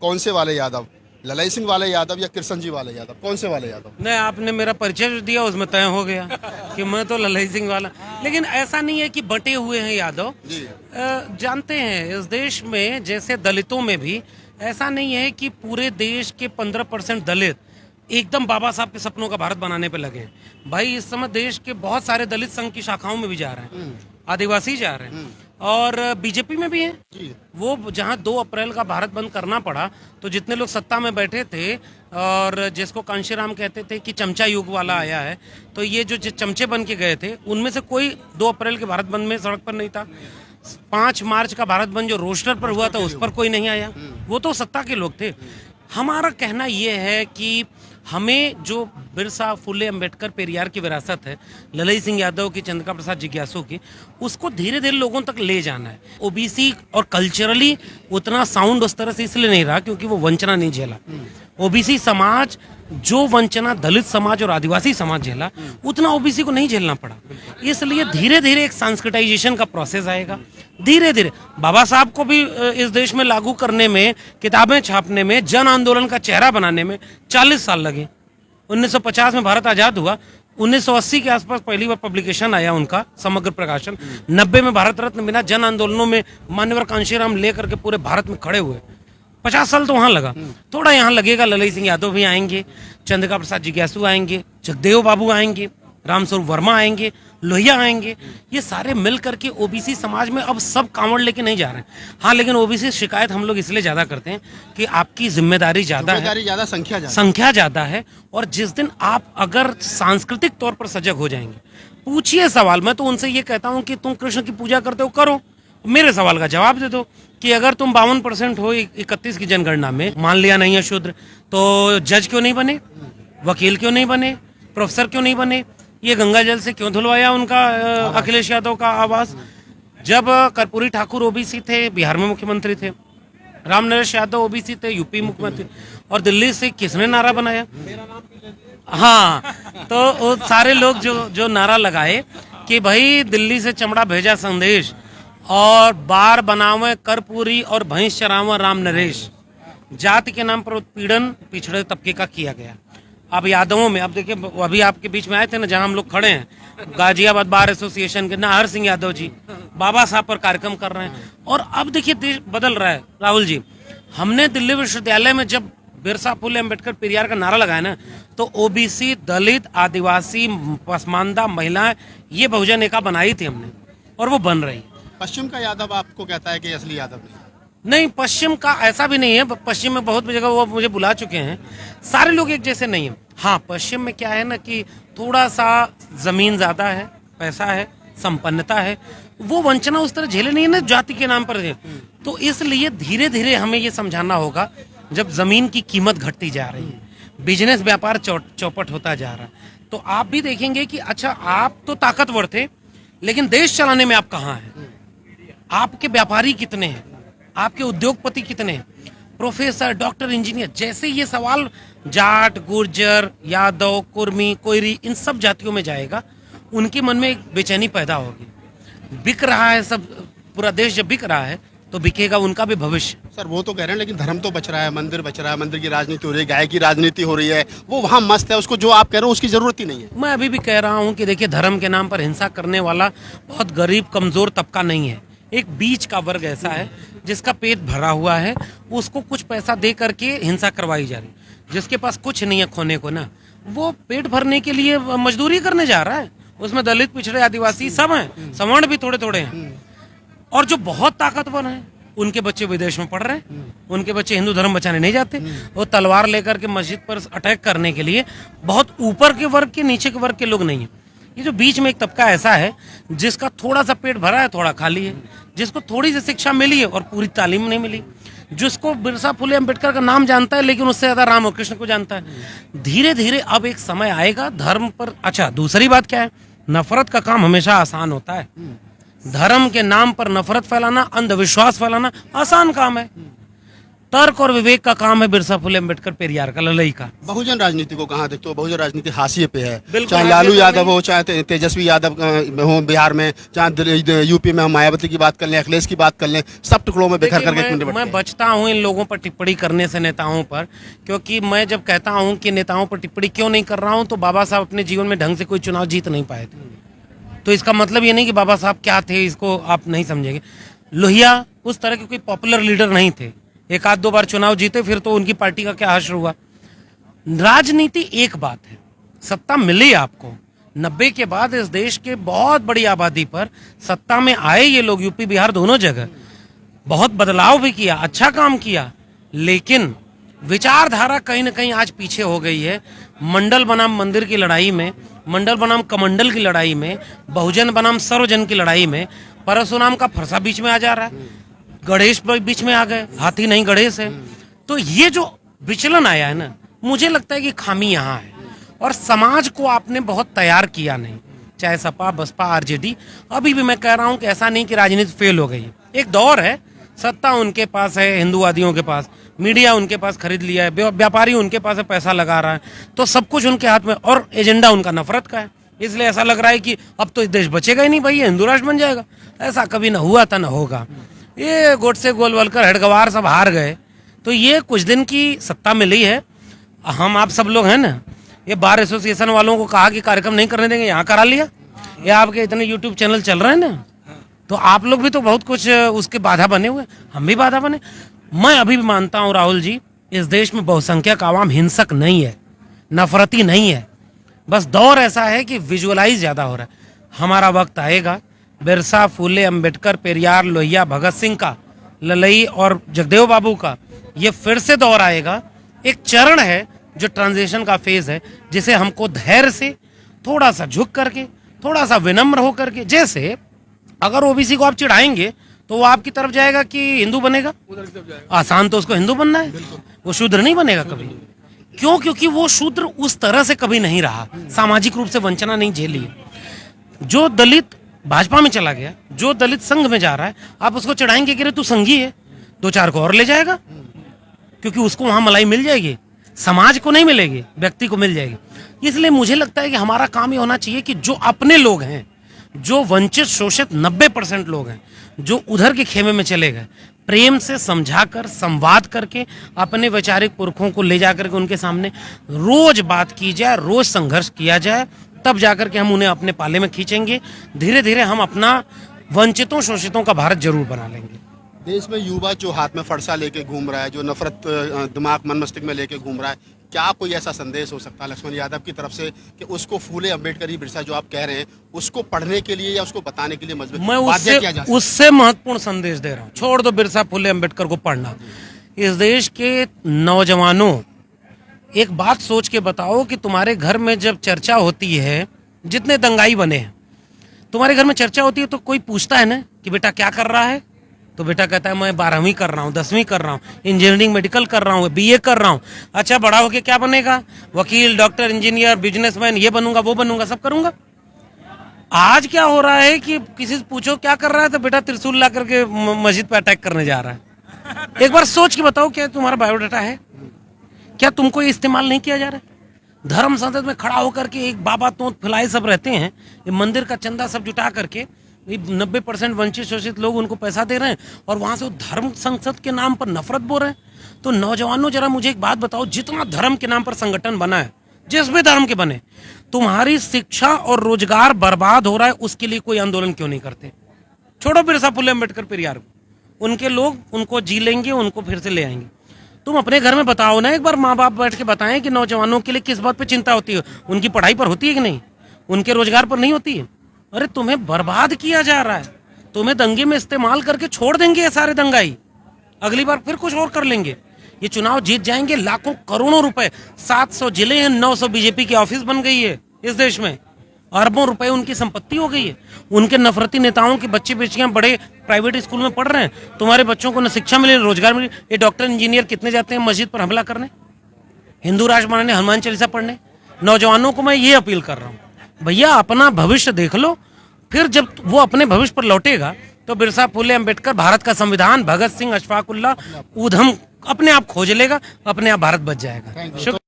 कौन से वाले यादव, ललाई सिंह वाले यादव या कृष्ण जी वाले यादव, कौन से वाले यादव? नहीं, आपने मेरा परिचय जो दिया उसमें तय हो गया कि मैं तो ललाई सिंह वाला। लेकिन ऐसा नहीं है कि बटे हुए हैं यादव जी। जानते हैं इस देश में जैसे दलितों में भी ऐसा नहीं है कि पूरे देश के 15% दलित एकदम बाबा साहब के सपनों का भारत बनाने पे लगे हैं। भाई इस समय देश के बहुत सारे दलित संघ की शाखाओं में भी जा रहे हैं, आदिवासी जा रहे हैं और बीजेपी में भी हैं। जी। वो जहां 2 अप्रैल का भारत बंद करना पड़ा तो जितने लोग सत्ता में बैठे थे और जिसको कांशीराम कहते थे कि चमचा युग वाला आया है, तो ये जो चमचे बन के गए थे उनमें से कोई 2 अप्रैल के भारत बंद में सड़क पर नहीं था। 5 मार्च का भारत बंद जो रोस्टर पर हुआ था उस पर कोई नहीं आया, वो तो सत्ता के लोग थे। हमारा कहना ये है कि हमें जो बिरसा, फुले, अंबेडकर, पेरियार की विरासत है, ललाई सिंह यादव की, चंद्रिका प्रसाद जिज्ञासु की, उसको धीरे धीरे लोगों तक ले जाना है। ओबीसी और कल्चरली उतना साउंड उस तरह से इसलिए नहीं रहा क्योंकि वो वंचना नहीं झेला। ओबीसी समाज जो वंचना दलित समाज और आदिवासी समाज झेला उतना ओबीसी को नहीं झेलना पड़ा। इसलिए धीरे धीरे एक सांस्कृटाइजेशन का प्रोसेस आएगा। धीरे धीरे बाबा साहब को भी इस देश में लागू करने में, किताबें छापने में, जन आंदोलन का चेहरा बनाने में 40 साल लगे। 1950 में भारत आजाद हुआ, 1980 के आसपास पहली बार पब्लिकेशन आया उनका, समग्र प्रकाशन। 90 में भारत रत्न बिना जन आंदोलनों में मान्यवर कांशीराम लेकर के पूरे भारत में खड़े हुए। 50 साल तो वहां लगा, थोड़ा यहाँ लगेगा। ललाई सिंह यादव भी आएंगे, चंद्रिका प्रसाद जिज्ञासु आएंगे, जगदेव बाबू आएंगे, रामस्वरूप वर्मा आएंगे, लोहिया आएंगे। ये सारे मिल करके ओबीसी समाज में अब सब कांवड़ लेके नहीं जा रहे हैं। हाँ, लेकिन ओबीसी शिकायत हम लोग इसलिए ज्यादा करते हैं कि आपकी जिम्मेदारी ज्यादा है, ज्यादा, संख्या ज्यादा है। और जिस दिन आप अगर सांस्कृतिक तौर पर सजग हो जाएंगे, पूछिए सवाल। मैं तो उनसे ये कहता हूँ कि तुम कृष्ण की पूजा करते हो, करो, मेरे सवाल का जवाब दे दो कि अगर तुम 52% हो 31 की जनगणना में, मान लिया नहीं है शूद्र, तो जज क्यों नहीं बने, वकील क्यों नहीं बने, प्रोफेसर क्यों नहीं बने, ये गंगा जल से क्यों धुलवाया उनका अखिलेश यादव का आवास? जब कर्पूरी ठाकुर ओबीसी थे, बिहार में मुख्यमंत्री थे, राम नरेश यादव ओबीसी थे, यूपी मुख्यमंत्री, और दिल्ली से किसने नारा बनाया? हाँ, तो वो सारे लोग जो नारा लगाए कि भाई दिल्ली से चमड़ा भेजा संदेश और बार बनावे कर्पूरी और भैंस चरावे राम नरेश। जाति के नाम पर उत्पीड़न पिछड़े तबके का किया गया। अब यादवों में, अब देखिए, अभी आपके बीच में आए थे ना जहां हम लोग खड़े हैं, गाजियाबाद बार एसोसिएशन के नाहर सिंह यादव जी बाबा साहब पर कार्यक्रम कर रहे हैं। और अब देखिए देश बदल रहा है। राहुल जी, हमने दिल्ली विश्वविद्यालय में जब बिरसा, फुले, अंबेडकर, पेरियार का नारा लगाया ना, तो ओबीसी, दलित, आदिवासी, पसमानदा, महिलाएं, ये बहुजन एका बनाई थी हमने, और वो बन रही। पश्चिम का यादव आपको कहता है कि असली यादव नहीं, पश्चिम का ऐसा भी नहीं है। पश्चिम में बहुत जगह वो मुझे बुला चुके हैं, सारे लोग एक जैसे नहीं है। हाँ, पश्चिम में क्या है ना कि थोड़ा सा जमीन ज्यादा है, पैसा है, संपन्नता है, वो वंचना उस तरह झेले नहीं है ना जाति के नाम पर है। तो इसलिए धीरे धीरे हमें ये समझाना होगा, जब जमीन की कीमत घटती जा रही है, बिजनेस व्यापार चौपट होता जा रहा है, तो आप भी देखेंगे कि अच्छा, आप तो ताकतवर थे लेकिन देश चलाने में आप कहाँ हैं? आपके व्यापारी कितने हैं, आपके उद्योगपति कितने हैं, प्रोफेसर, डॉक्टर, इंजीनियर? जैसे ये सवाल जाट, गुर्जर, यादव, कुर्मी, कोयरी, इन सब जातियों में जाएगा, उनके मन में एक बेचैनी पैदा होगी। बिक रहा है सब, पूरा देश जब बिक रहा है तो बिकेगा उनका भी भविष्य। सर, वो तो कह रहे हैं, लेकिन धर्म तो बच रहा है, मंदिर बच रहा है, मंदिर की राजनीति हो रही है, गाय की राजनीति हो रही है, वो वहाँ मस्त है, उसको जो आप कह रहे हो उसकी जरूरत ही नहीं है। मैं अभी भी कह रहा हूँ कि देखिए, धर्म के नाम पर हिंसा करने वाला बहुत गरीब कमजोर तबका नहीं है। एक बीच का वर्ग ऐसा है जिसका पेट भरा हुआ है, उसको कुछ पैसा दे करके हिंसा करवाई जा रही। जिसके पास कुछ नहीं है खोने को ना, वो पेट भरने के लिए मजदूरी करने जा रहा है। उसमें दलित, पिछड़े, आदिवासी सब हैं, सवर्ण भी थोड़े थोड़े हैं। और जो बहुत ताकतवर हैं, उनके बच्चे विदेश में पढ़ रहे हैं, उनके बच्चे हिंदू धर्म बचाने नहीं जाते, वो तलवार लेकर के मस्जिद पर अटैक करने के लिए। बहुत ऊपर के वर्ग के, नीचे के वर्ग के लोग नहीं है। ये जो बीच में एक तबका ऐसा है जिसका थोड़ा सा पेट भरा है, थोड़ा खाली है, जिसको थोड़ी सी शिक्षा मिली है और पूरी तालीम नहीं मिली, जिसको बिरसा, फुले, अंबेडकर का नाम जानता है लेकिन उससे ज्यादा राम और कृष्ण को जानता है। धीरे धीरे अब एक समय आएगा धर्म पर। अच्छा, दूसरी बात क्या है, नफरत का काम हमेशा आसान होता है। धर्म के नाम पर नफरत फैलाना, अंधविश्वास फैलाना आसान काम है। तर्क और विवेक का काम है बिरसा फुले अम्बेडकर पेरियार का, ललई का। बहुजन राजनीति को कहाँ देखते हो? बहुजन राजनीति हाशिए पे है, बिल्कुल चाहे हाशिए लालू पे यादव हो, चाहे तेजस्वी यादव हो बिहार में, चाहे यूपी में हम मायावती की बात कर लें, अखिलेश की बात कर लें, सब टुकड़ों में बिखर करके देखिए, मैं बचता हूँ इन लोगों पर टिप्पणी करने से, नेताओं पर, क्योंकि मैं जब कहता हूँ कि नेताओं पर टिप्पणी क्यों नहीं कर रहा हूँ, तो बाबा साहब अपने जीवन में ढंग से कोई चुनाव जीत नहीं पाए थे। तो इसका मतलब ये नहीं कि बाबा साहब क्या थे, इसको आप नहीं समझेंगे। लोहिया उस तरह के कोई पॉपुलर लीडर नहीं थे, एक आध दो बार चुनाव जीते, फिर तो उनकी पार्टी का क्या हश्र हुआ। राजनीति एक बात है, सत्ता मिली आपको 90 के बाद इस देश के बहुत बड़ी आबादी पर सत्ता में आए ये लोग, यूपी बिहार दोनों जगह बहुत बदलाव भी किया, अच्छा काम किया, लेकिन विचारधारा कहीं ना कहीं आज पीछे हो गई है। मंडल बनाम मंदिर की लड़ाई में, मंडल बनाम कमंडल की लड़ाई में, बहुजन बनाम सर्वजन की लड़ाई में परशुराम का फरसा बीच में आ जा रहा है, गणेश बीच में आ गए, हाथी नहीं गणेश है। तो ये जो विचलन आया है ना, मुझे लगता है कि खामी यहाँ है, और समाज को आपने बहुत तैयार किया नहीं, चाहे सपा बसपा आरजेडी। अभी भी मैं कह रहा हूँ कि ऐसा नहीं कि राजनीति फेल हो गई, एक दौर है, सत्ता उनके पास है, हिंदूवादियों के पास, मीडिया उनके पास खरीद लिया है, व्यापारी उनके पास है, पैसा लगा रहा है, तो सब कुछ उनके हाथ में, और एजेंडा उनका नफरत का है। इसलिए ऐसा लग रहा है कि अब तो इस देश बचेगा ही नहीं भाई, हिंदू राष्ट्र बन जाएगा। ऐसा कभी ना हुआ था, ना होगा। ये गोडसे गोलवलकर हेडगवार सब हार गए, तो ये कुछ दिन की सत्ता मिली है। हम आप सब लोग हैं ना, ये बार एसोसिएशन वालों को कहा कि कार्यक्रम नहीं करने देंगे, यहाँ करा लिया। ये आपके इतने यूट्यूब चैनल चल रहे हैं ना, तो आप लोग भी तो बहुत कुछ उसके बाधा बने हुए, हम भी बाधा बने। मैं अभी भी मानता हूँ राहुल जी, इस देश में बहुसंख्यक आवाम हिंसक नहीं है, नफरती नहीं है, बस दौर ऐसा है कि विजुअलाइज ज्यादा हो रहा है। हमारा वक्त आएगा, बिरसा फुले अम्बेडकर पेरियार लोहिया भगत सिंह का, ललई और जगदेव बाबू का ये फिर से दौर आएगा। एक चरण है जो ट्रांजिशन का फेज है, जिसे हमको धैर्य से, थोड़ा सा झुक करके, थोड़ा सा विनम्र हो करके, जैसे अगर ओबीसी को आप चिढ़ाएंगे तो वो आपकी तरफ जाएगा कि हिंदू बनेगा, आसान तो उसको हिंदू बनना है, वो शूद्र नहीं बनेगा कभी। क्यों? क्योंकि वो शूद्र उस तरह से कभी नहीं रहा, सामाजिक रूप से वंचना नहीं झेली। जो दलित भाजपा में चला गया, जो दलित संघ में जा रहा है, आप उसको चढ़ाएंगे कि रे तू संघी है, दो चार को और ले जाएगा, क्योंकि उसको वहां मलाई मिल जाएगी, समाज को नहीं मिलेगी, व्यक्ति को मिल जाएगी। इसलिए मुझे लगता है कि हमारा काम ये होना चाहिए कि जो अपने लोग हैं, जो वंचित शोषित 90% लोग हैं, जो उधर के खेमे में चले गए, प्रेम से समझाकर, संवाद करके, अपने वैचारिक पुरखों को ले जाकर के उनके सामने रोज बात की जाए, रोज संघर्ष किया जाए, तब जाकर के हम उन्हें अपने पाले में खींचेंगे। धीरे धीरे हम अपना वंचितों शोषितों का भारत जरूर बना लेंगे। देश में युवा जो हाथ में फरसा लेके घूम रहा है, जो नफरत दिमाग मन मस्तिष्क में लेके घूम रहा है, क्या कोई ऐसा संदेश हो सकता है लक्ष्मण यादव की तरफ से कि उसको फूले अम्बेडकर बिरसा जो आप कह रहे हैं, उसको पढ़ने के लिए या उसको बताने के लिए मजबूर मैं उससे महत्वपूर्ण संदेश दे रहा हूँ। छोड़ दो बिरसा फुले अम्बेडकर को पढ़ना, इस देश के नौजवानों, एक बात सोच के बताओ कि तुम्हारे घर में जब चर्चा होती है, जितने दंगाई बने हैं, तुम्हारे घर में चर्चा होती है तो कोई पूछता है ना कि बेटा क्या कर रहा है, तो बेटा कहता है मैं 12वीं कर रहा हूँ, 10वीं कर रहा हूँ, इंजीनियरिंग मेडिकल कर रहा हूँ, बीए कर रहा हूँ। अच्छा बड़ा होके क्या बनेगा? वकील, डॉक्टर, इंजीनियर, बिजनेसमैन, ये बनूंगा, वो बनूंगा, सब करूंगा। आज क्या हो रहा है कि किसी से पूछो क्या कर रहा है, तो बेटा त्रिशूल ला करके मस्जिद पे अटैक करने जा रहा है। एक बार सोच के बताओ, क्या तुम्हारा बायोडाटा है? क्या तुमको ये इस्तेमाल नहीं किया जा रहा है? धर्म संसद में खड़ा होकर के एक बाबा तोंत फैलाए सब रहते हैं, ये मंदिर का चंदा सब जुटा करके 90% वंचित शोषित लोग उनको पैसा दे रहे हैं, और वहां से वो धर्म संसद के नाम पर नफरत बोल रहे हैं। तो नौजवानों जरा मुझे एक बात बताओ, जितना धर्म के नाम पर संगठन बना है, जिस भी धर्म के बने, तुम्हारी शिक्षा और रोजगार बर्बाद हो रहा है, उसके लिए कोई आंदोलन क्यों नहीं करते? छोड़ो बिरसा फुले अम्बेडकर पेरियार को, उनके लोग उनको जी लेंगे, उनको फिर से ले आएंगे। तुम अपने घर में बताओ ना, एक बार माँ बाप बैठ के बताएं कि नौजवानों के लिए किस बात पे चिंता होती है, उनकी पढ़ाई पर होती है कि नहीं, उनके रोजगार पर नहीं होती है। अरे तुम्हें बर्बाद किया जा रहा है, तुम्हें दंगे में इस्तेमाल करके छोड़ देंगे ये सारे दंगाई, अगली बार फिर कुछ और कर लेंगे। ये चुनाव जीत जाएंगे, लाखों करोड़ों रुपए, 700 जिले हैं, 900 बीजेपी की ऑफिस बन गई है इस देश में, अरबों रुपए उनकी संपत्ति हो गई है। उनके नफरती नेताओं के बच्चे बेटियां बड़े प्राइवेट स्कूल में पढ़ रहे हैं, तुम्हारे बच्चों को न शिक्षा मिले, रोजगार मिले। ये डॉक्टर इंजीनियर कितने जाते हैं मस्जिद पर हमला करने, हिंदू राष्ट्र बनाने, हनुमान चालीसा पढ़ने? नौजवानों को मैं ये अपील कर रहा हूँ, भैया अपना भविष्य देख लो, फिर जब वो अपने भविष्य पर लौटेगा तो बिरसा फुले अम्बेडकर, भारत का संविधान, भगत सिंह, अशफाकुल्ला, ऊधम अपने आप खोज लेगा, अपने आप भारत बच जाएगा। शुक्रिया।